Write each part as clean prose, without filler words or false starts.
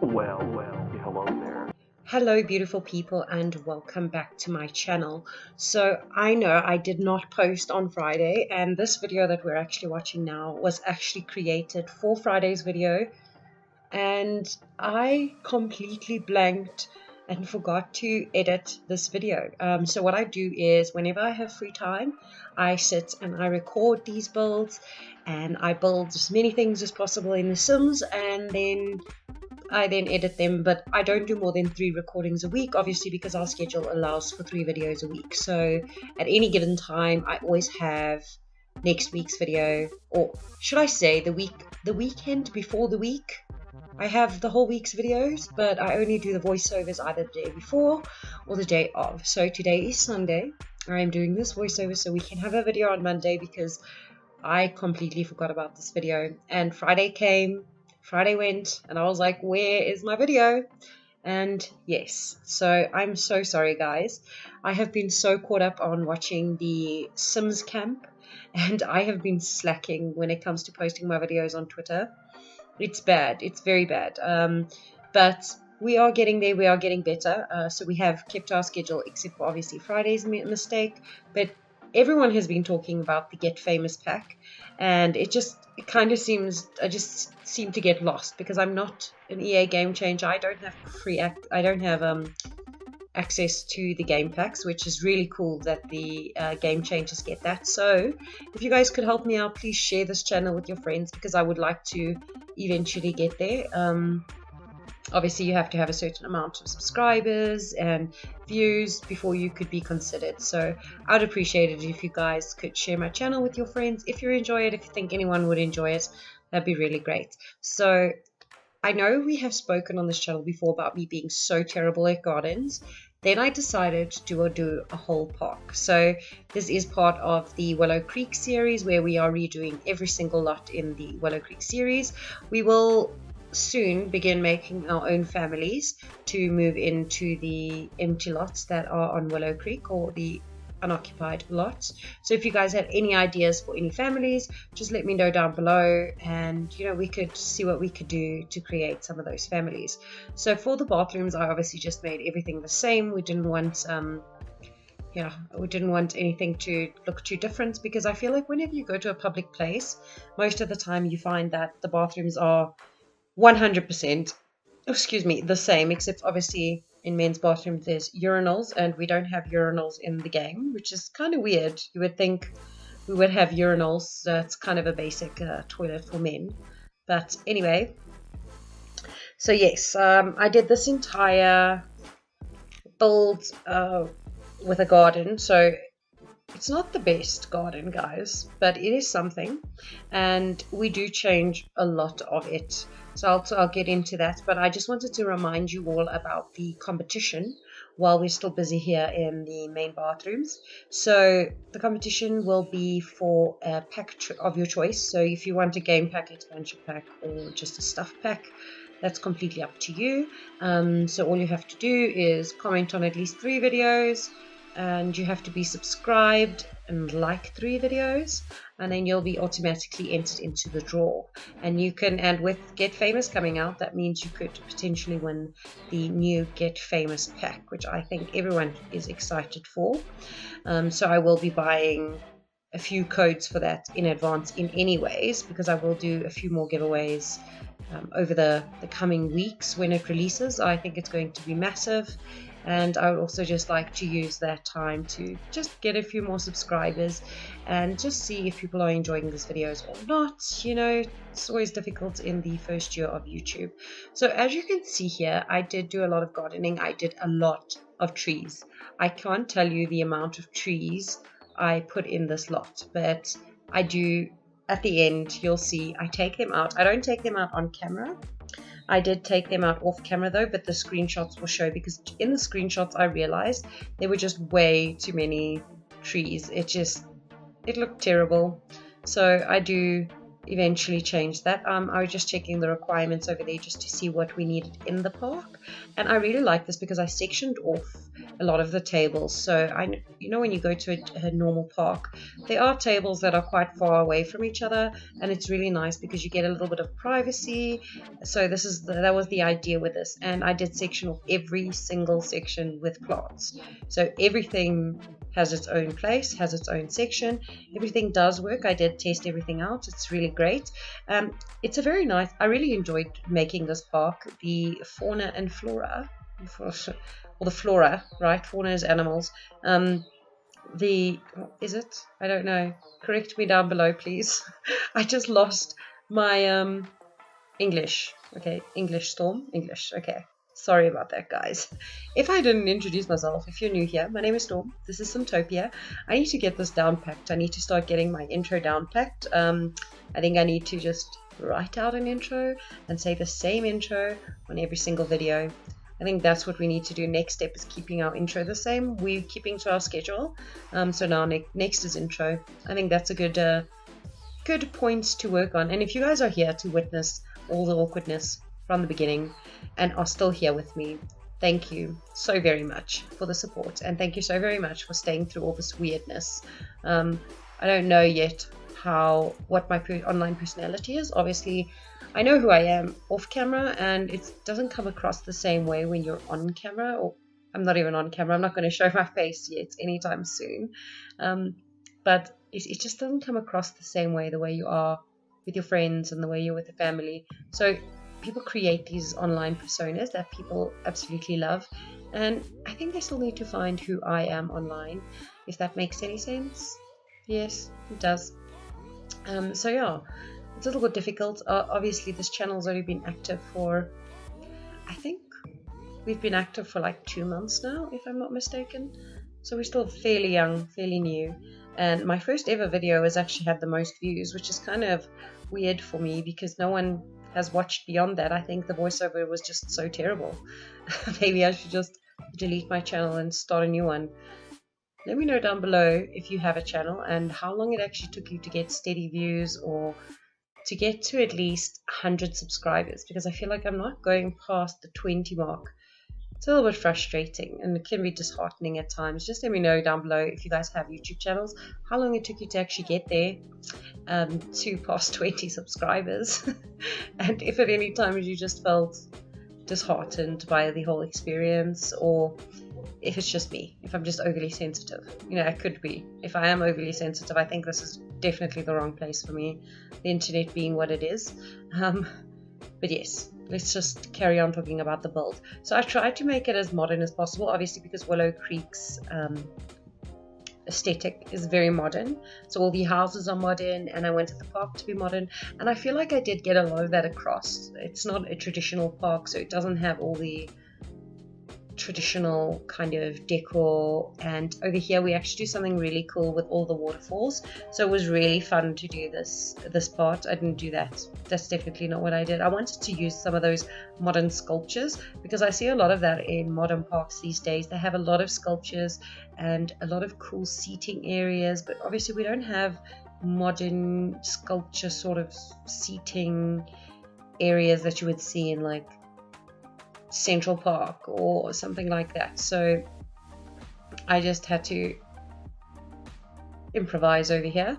Hello there. Hello beautiful people and welcome back to my channel. So I know I did not post on Friday, and this video that we're actually watching now was actually created for Friday's video, and I completely blanked and forgot to edit this video. So what I do is whenever I have free time, I sit and I record these builds, and I build as many things as possible in The Sims, and then I then edit them, but I don't do more than 3 recordings a week, obviously, because our schedule allows for 3 videos a week. So at any given time, I always have next week's video, or should I say the weekend before the week. I have the whole week's videos, but I only do the voiceovers either the day before or the day of. So today is Sunday. I am doing this voiceover so we can have a video on Monday, because I completely forgot about this video. And Friday went, and I was like, where is my video? And yes, so I'm so sorry guys. I have been so caught up on watching the Sims camp, and I have been slacking when it comes to posting my videos on Twitter. It's bad, it's very bad, but we are getting there, we are getting better. So we have kept our schedule, except for obviously Friday's mistake, but everyone has been talking about the Get Famous pack, and it kind of seems, I just seem to get lost because I'm not an EA game changer. I don't have access to the game packs, which is really cool that the game changers get that. So if you guys could help me out, please share this channel with your friends, because I would like to eventually get there. Obviously you have to have a certain amount of subscribers and views before you could be considered. So I'd appreciate it if you guys could share my channel with your friends. If you enjoy it, if you think anyone would enjoy it, that'd be really great. So I know we have spoken on this channel before about me being so terrible at gardens. Then I decided to do a whole park. So this is part of the Willow Creek series, where we are redoing every single lot in the Willow Creek series. We will soon begin making our own families to move into the empty lots that are on Willow Creek, or the unoccupied lots. So if you guys have any ideas for any families, just let me know down below, and we could see what we could do to create some of those families. So for the bathrooms, I obviously just made everything the same. We didn't want anything to look too different, because I feel like whenever you go to a public place, most of the time you find that the bathrooms are 100% the same, except obviously in men's bathrooms there's urinals, and we don't have urinals in the game, which is kind of weird. You would think we would have urinals, so it's kind of a basic toilet for men. But anyway, so yes, I did this entire build with a garden. So it's not the best garden, guys, but it is something, and we do change a lot of it. So I'll get into that, but I just wanted to remind you all about the competition while we're still busy here in the main bathrooms. So the competition will be for a pack of your choice. So if you want a game pack, expansion pack, or just a stuff pack, that's completely up to you. So all you have to do is comment on at least 3 videos, and you have to be subscribed and like 3 videos, and then you'll be automatically entered into the draw. And with Get Famous coming out, that means you could potentially win the new Get Famous pack, which I think everyone is excited for. So I will be buying a few codes for that in advance in any ways, because I will do a few more giveaways over the coming weeks when it releases. I think it's going to be massive. And I would also just like to use that time to just get a few more subscribers and just see if people are enjoying these videos or not. It's always difficult in the first year of YouTube. So as you can see here, I did do a lot of gardening. I did a lot of trees. I can't tell you the amount of trees I put in this lot, but I do. At the end, you'll see I take them out. I don't take them out on camera. I did take them out off camera though, but the screenshots will show, because in the screenshots I realized there were just way too many trees. It looked terrible. So I do eventually change that. I was just checking the requirements over there just to see what we needed in the park, and I really like this because I sectioned off a lot of the tables. So you know, when you go to a normal park, there are tables that are quite far away from each other, and it's really nice because you get a little bit of privacy. So that was the idea with this, and I did section off every single section with plants, so everything has its own place, has its own section. Everything does work. I did test everything out. It's really great. It's a very nice, I really enjoyed making this park. The fauna and flora, or the flora, right? Fauna is animals. Is it? I don't know. Correct me down below, please. I just lost my English. Okay, English Storm. English. Okay. Sorry about that, guys. If I didn't introduce myself, if you're new here, my name is Storm. This is Simtopia. I need to get this down packed. I need to start getting my intro down packed. I think I need to just write out an intro and say the same intro on every single video. I think that's what we need to do. Next step is keeping our intro the same. We're keeping to our schedule. So now next is intro. I think that's a good points to work on. And if you guys are here to witness all the awkwardness from the beginning and are still here with me, thank you so very much for the support, and thank you so very much for staying through all this weirdness. I don't know yet what my online personality is. Obviously I know who I am off camera, and it doesn't come across the same way when you're on camera. Or I'm not even on camera. I'm not going to show my face yet anytime soon, but it just doesn't come across the same way, the way you are with your friends and the way you're with the family. So people create these online personas that people absolutely love, and I think they still need to find who I am online, if that makes any sense. Yes, it does. So yeah, it's a little bit difficult. Obviously this channel's only been active for, I think we've been active for like 2 months now, if I'm not mistaken. So we're still fairly young, fairly new, and my first ever video has actually had the most views, which is kind of weird for me because no one has watched beyond that. I think the voiceover was just so terrible. Maybe I should just delete my channel and start a new one. Let me know down below if you have a channel and how long it actually took you to get steady views or to get to at least 100 subscribers, because I feel like I'm not going past the 20 mark. It's a little bit frustrating and it can be disheartening at times. Just let me know down below if you guys have YouTube channels, how long it took you to actually get there to past 20 subscribers. And if at any time you just felt disheartened by the whole experience, or if it's just me, if I'm just overly sensitive. You know, it could be. If I am overly sensitive, I think this is definitely the wrong place for me, the internet being what it is. But yes, let's just carry on talking about the build. So I tried to make it as modern as possible, obviously because Willow Creek's aesthetic is very modern. So all the houses are modern, and I wanted the park to be modern, and I feel like I did get a lot of that across. It's not a traditional park, so it doesn't have all the traditional kind of decor, and over here we actually do something really cool with all the waterfalls. So it was really fun to do this part. I didn't do that. That's definitely not what I did. I wanted to use some of those modern sculptures because I see a lot of that in modern parks these days. They have a lot of sculptures and a lot of cool seating areas, but obviously we don't have modern sculpture sort of seating areas that you would see in like Central Park or something like that. So I just had to improvise over here,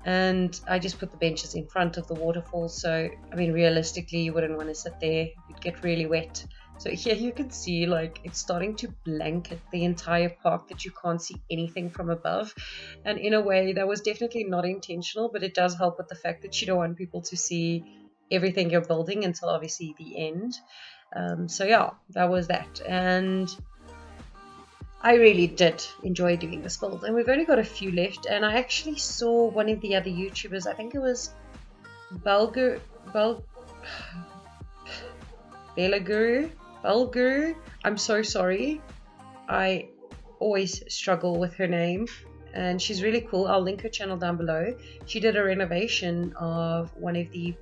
and I just put the benches in front of the waterfall. So I mean, realistically you wouldn't want to sit there, you'd get really wet. So here you can see like it's starting to blanket the entire park, that you can't see anything from above, and in a way that was definitely not intentional, but it does help with the fact that you don't want people to see everything you're building until obviously the end. So yeah, that was that, and I really did enjoy doing this build, and we've only got a few left. And I actually saw one of the other YouTubers, I think it was Belguru. I'm so sorry, I always struggle with her name, and she's really cool. I'll link her channel down below. She did a renovation of one of the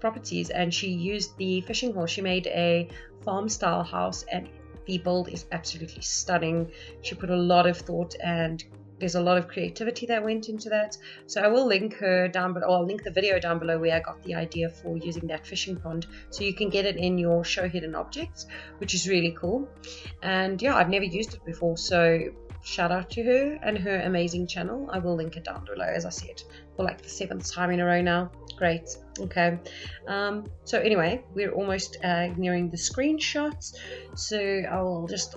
properties, and she used the fishing hole. She made a farm style house, and the build is absolutely stunning. She put a lot of thought and there's a lot of creativity that went into that. So I will link her down below, or I'll link the video down below where I got the idea for using that fishing pond, so you can get it in your show hidden objects, which is really cool. And yeah, I've never used it before, so shout out to her and her amazing channel. I will link it down below, as I said, for like the 7th time in a row now. Great. Okay, so anyway, we're almost nearing the screenshots, so I will just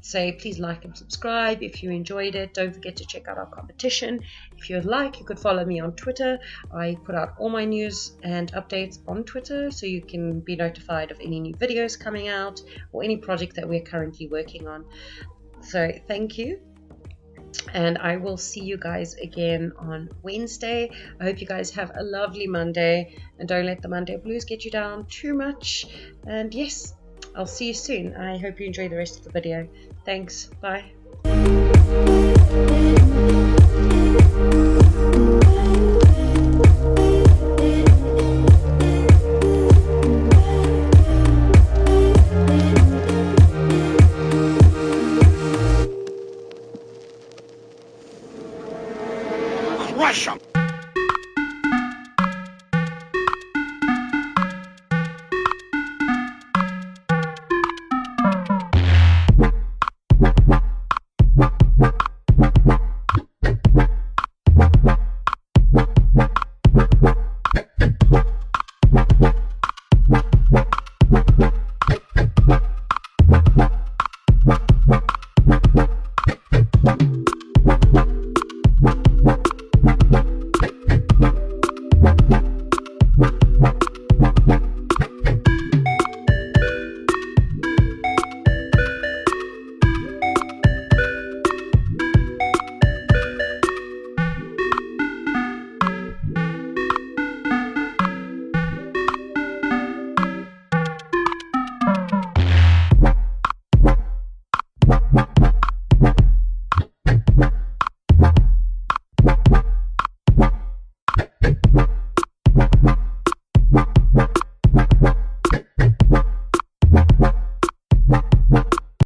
say please like and subscribe if you enjoyed it. Don't forget to check out our competition. If you'd like, you could follow me on Twitter. I put out all my news and updates on Twitter, so you can be notified of any new videos coming out or any project that we're currently working on. So thank you, and I will see you guys again on Wednesday. I hope you guys have a lovely Monday, and don't let the Monday blues get you down too much. And yes, I'll see you soon. I hope you enjoy the rest of the video. Thanks. Bye.